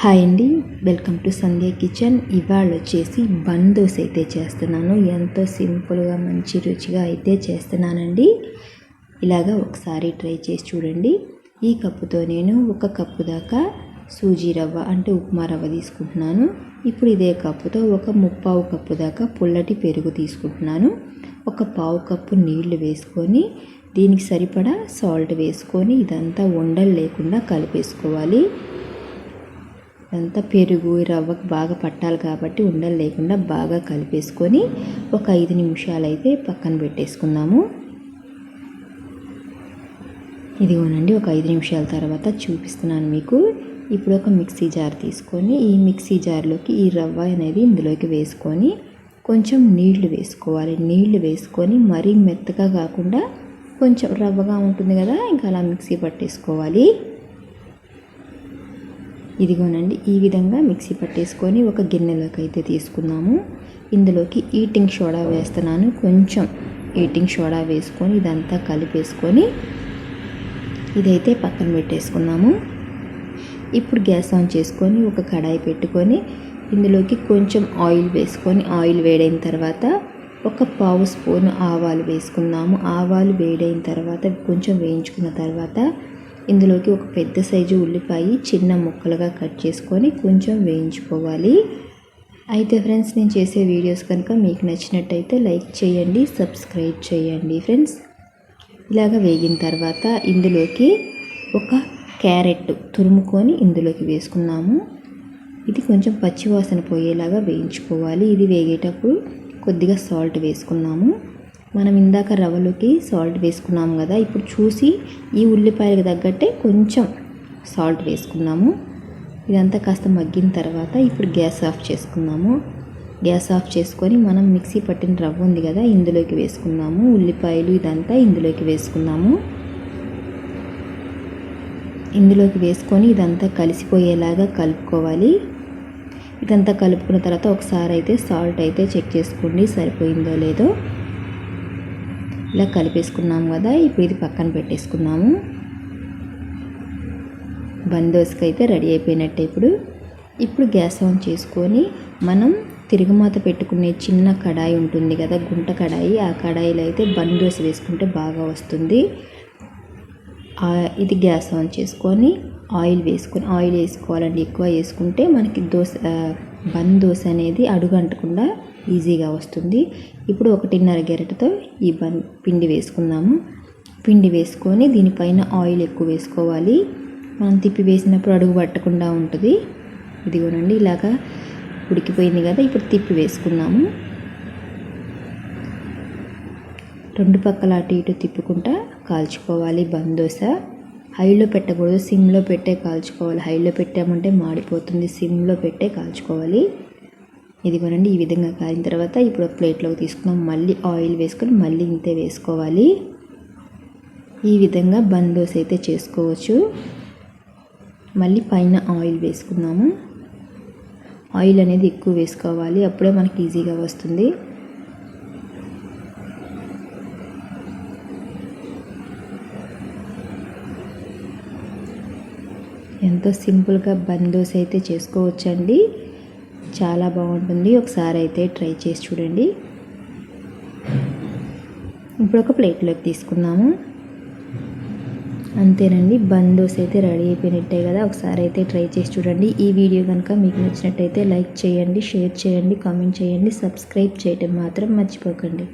Hi అండి, welcome to Sandhya kitchen. ఇవాళ వచ్చేసి బన్ దోశ అయితే చేస్తున్నాను. ఎంతో సింపుల్గా మంచి రుచిగా అయితే చేస్తున్నానండి. ఇలాగా ఒకసారి ట్రై చేసి చూడండి. ఈ కప్పుతో నేను 1 కప్పు దాకా సూజీ రవ్వ అంటే ఉప్మా రవ్వ తీసుకుంటున్నాను. ఇప్పుడు ఇదే కప్పుతో 1 కప్పు దాకా పుల్లటి పెరుగు తీసుకుంటున్నాను. 1 కప్పు నీళ్లు వేసుకొని దీనికి సరిపడా సాల్ట్ వేసుకొని ఇదంతా ఉండలు లేకుండా కలిపేసుకోవాలి. అంతా పెరుగు రవ్వకు బాగా పట్టాలి కాబట్టి ఉండలు లేకుండా బాగా కలిపేసుకొని ఒక 5 నిమిషాలు అయితే పక్కన పెట్టేసుకుందాము. ఇదిగోనండి, ఒక 5 నిమిషాల తర్వాత చూపిస్తున్నాను మీకు. ఇప్పుడు ఒక మిక్సీ జార్ తీసుకొని ఈ మిక్సీ జార్లోకి ఈ రవ్వ అనేది ఇందులోకి వేసుకొని కొంచెం నీళ్లు వేసుకోవాలి. నీళ్లు వేసుకొని మరీ మెత్తగా కాకుండా కొంచెం రవ్వగా ఉంటుంది కదా, ఇంకా అలా మిక్సీ పట్టేసుకోవాలి. ఇదిగోనండి, ఈ విధంగా మిక్సీ పట్టేసుకొని ఒక గిన్నెలోకి అయితే తీసుకున్నాము. ఇందులోకి ఈటింగ్ సోడా వేస్తున్నాను. కొంచెం ఈటింగ్ సోడా వేసుకొని ఇదంతా కలిపేసుకొని ఇదైతే పక్కన పెట్టేసుకున్నాము. ఇప్పుడు గ్యాస్ ఆన్ చేసుకొని ఒక కడాయి పెట్టుకొని ఇందులోకి కొంచెం ఆయిల్ వేసుకొని ఆయిల్ వేడైన తర్వాత 1 స్పూన్ ఆవాలు వేసుకున్నాము. ఆవాలు వేడైన తర్వాత కొంచెం వేయించుకున్న తర్వాత ఇందులోకి ఒక పెద్ద సైజు ఉల్లిపాయ చిన్న ముక్కలుగా కట్ చేసుకొని కొంచెం వేయించుకోవాలి. అయితే ఫ్రెండ్స్, నేను చేసే వీడియోస్ కనుక మీకు నచ్చినట్టయితే లైక్ చేయండి, సబ్స్క్రైబ్ చేయండి ఫ్రెండ్స్. ఇలాగ వేగిన తర్వాత ఇందులోకి ఒక క్యారెట్ తురుముకొని ఇందులోకి వేసుకున్నాము. ఇది కొంచెం పచ్చివాసన పోయేలాగా వేయించుకోవాలి. ఇది వేగేటప్పుడు కొద్దిగా సాల్ట్ వేసుకున్నాము. మనం ఇందాక రవ్వలోకి సాల్ట్ వేసుకున్నాము కదా, ఇప్పుడు చూసి ఈ ఉల్లిపాయలకు తగ్గట్టే కొంచెం సాల్ట్ వేసుకున్నాము. ఇదంతా కాస్త మగ్గిన తర్వాత ఇప్పుడు గ్యాస్ ఆఫ్ చేసుకున్నాము. గ్యాస్ ఆఫ్ చేసుకొని మనం మిక్సీ పట్టిన రవ్వ ఉంది కదా, ఇందులోకి వేసుకున్నాము. ఉల్లిపాయలు ఇదంతా ఇందులోకి వేసుకున్నాము. ఇందులోకి వేసుకొని ఇదంతా కలిసిపోయేలాగా కలుపుకోవాలి. ఇదంతా కలుపుకున్న తర్వాత ఒకసారి అయితే సాల్ట్ అయితే చెక్ చేసుకోండి సరిపోయిందో లేదో. ఇలా కలిపేసుకున్నాము కదా, ఇప్పుడు ఇది పక్కన పెట్టేసుకున్నాము. బన్ దోశకి అయితే రెడీ అయిపోయినట్టే. ఇప్పుడు గ్యాస్ ఆన్ చేసుకొని మనం తిరుగుమాత పెట్టుకునే చిన్న కడాయి ఉంటుంది కదా, గుంట కడాయి, ఆ కడాయిలో అయితే బన్ దోశ వేసుకుంటే బాగా వస్తుంది. ఇది గ్యాస్ ఆన్ చేసుకొని ఆయిల్ వేసుకోవాలండి. ఎక్కువ వేసుకుంటే మనకి బన్ దోశ అనేది అడుగు అంటకుండా ఈజీగా వస్తుంది. ఇప్పుడు 1.5 గరిటెతో ఈ పిండి వేసుకుందాము. పిండి వేసుకొని దీనిపైన ఆయిల్ ఎక్కువ వేసుకోవాలి. మనం తిప్పి వేసినప్పుడు అడుగు పట్టకుండా ఉంటుంది. ఇదిగోనండి, ఇలాగా ఉడికిపోయింది కదా, ఇప్పుడు తిప్పి వేసుకున్నాము. 2 పక్కల అటు ఇటు తిప్పుకుంటా కాల్చుకోవాలి. బన్ దోశ హైలో పెట్టకూడదు, సిమ్లో పెట్టే కాల్చుకోవాలి. హైలో పెట్టామంటే మాడిపోతుంది, సిమ్లో పెట్టే కాల్చుకోవాలి. ఇదిగోనండి, ఈ విధంగా కాలిన తర్వాత ఇప్పుడు ఒక ప్లేట్లోకి తీసుకున్నాం. మళ్ళీ ఆయిల్ వేసుకొని మళ్ళీ ఇంతే వేసుకోవాలి. ఈ విధంగా బన్ దోశ అయితే చేసుకోవచ్చు. మళ్ళీ పైన ఆయిల్ వేసుకున్నాము. ఆయిల్ అనేది ఎక్కువ వేసుకోవాలి, అప్పుడే మనకి ఈజీగా వస్తుంది. ఎంతో సింపుల్గా బన్ దోశ అయితే చేసుకోవచ్చండి. చాలా బాగుంటుంది. ఒకసారి అయితే ట్రై చేసి చూడండి. ఇప్పుడు ఒక ప్లేట్లోకి తీసుకున్నాము. అంతేనండి, బన్ దోశ అయితే రెడీ అయిపోయినట్టే కదా. ఒకసారి అయితే ట్రై చేసి చూడండి. ఈ వీడియో కనుక మీకు నచ్చినట్టయితే లైక్ చేయండి, షేర్ చేయండి, కామెంట్ చేయండి, సబ్స్క్రైబ్ చేయడం మాత్రం మర్చిపోకండి.